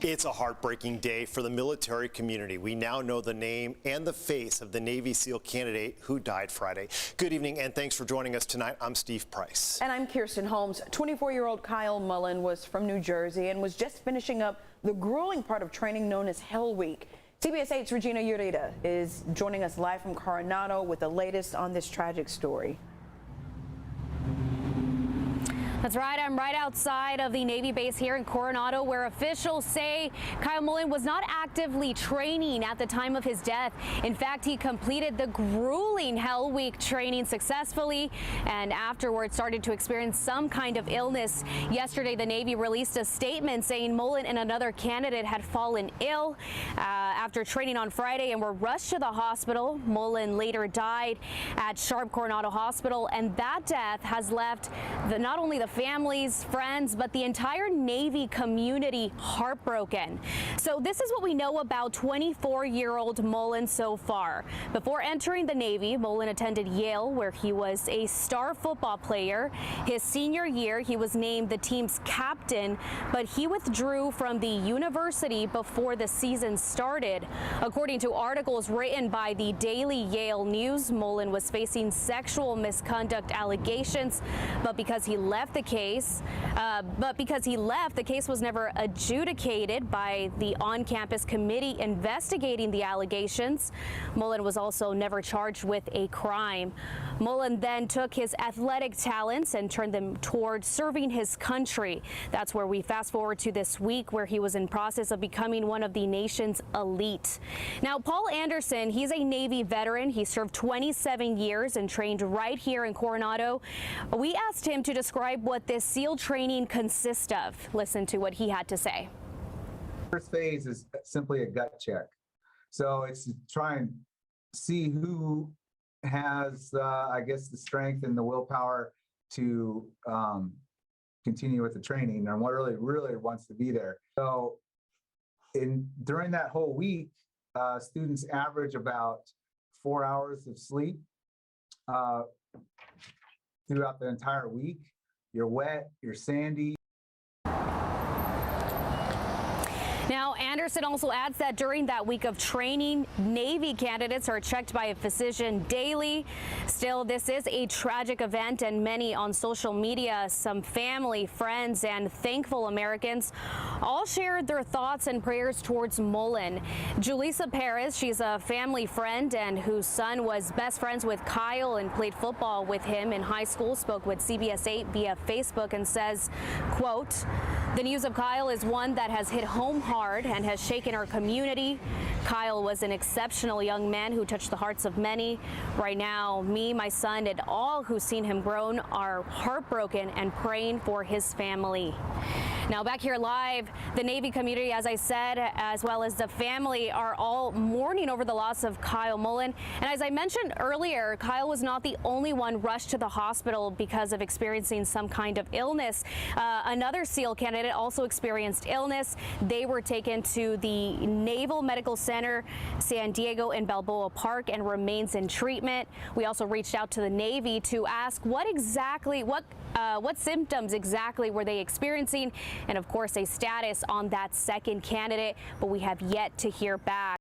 It's a heartbreaking day for the military community. We now know the name and the face of the Navy SEAL candidate who died Friday. Good evening and thanks for joining us tonight. I'm Steve Price. And I'm Kirsten Holmes. 24-year-old Kyle Mullen was from New Jersey and was just finishing up the grueling part of training known as Hell Week. CBS 8's Regina Ureta is joining us live from Coronado with the latest on this tragic story. That's right. I'm right outside of the Navy base here in Coronado, where officials say Kyle Mullen was not actively training at the time of his death. In fact, he completed the grueling Hell Week training successfully and afterwards started to experience some kind of illness. Yesterday, the Navy released a statement saying Mullen and another candidate had fallen ill after training on Friday and were rushed to the hospital. Mullen later died at Sharp Coronado Hospital, and that death has left not only the families, friends, but the entire Navy community heartbroken. So this is what we know about 24-year-old Mullen so far. Before entering the Navy, Mullen attended Yale, where he was a star football player. His senior year, he was named the team's captain, but he withdrew from the university before the season started. According to articles written by the Daily Yale News, Mullen was facing sexual misconduct allegations, but because he left the case was never adjudicated by the on-campus committee investigating the allegations. Mullen was also never charged with a crime. Mullen then took his athletic talents and turned them toward serving his country. That's where we fast forward to this week, where he was in process of becoming one of the nation's elite. Now, Paul Anderson, he's a Navy veteran. He served 27 years and trained right here in Coronado. We asked him to describe what this SEAL training consists of. Listen to what he had to say. First phase is simply a gut check. So it's to try and see who has, I guess, the strength and the willpower to continue with the training and what really wants to be there. So during that whole week, students average about 4 hours of sleep throughout the entire week. You're wet, you're sandy. Now, Anderson also adds that during that week of training, Navy candidates are checked by a physician daily. Still, this is a tragic event, and many on social media, some family, friends, and thankful Americans all shared their thoughts and prayers towards Mullen. Julissa Perez, she's a family friend and whose son was best friends with Kyle and played football with him in high school, spoke with CBS 8 via Facebook and says, quote, "The news of Kyle is one that has hit home hard and has shaken our community. Kyle was an exceptional young man who touched the hearts of many. Right now, me, my son, and all who've seen him grown are heartbroken and praying for his family." Now, back here live, the Navy community, as I said, as well as the family, are all mourning over the loss of Kyle Mullen. And as I mentioned earlier, Kyle was not the only one rushed to the hospital because of experiencing some kind of illness. Another SEAL candidate also experienced illness. They were taken to the Naval Medical Center, San Diego and Balboa Park, and remains in treatment. We also reached out to the Navy to ask what symptoms exactly were they experiencing, and of course a status on that second candidate, but we have yet to hear back.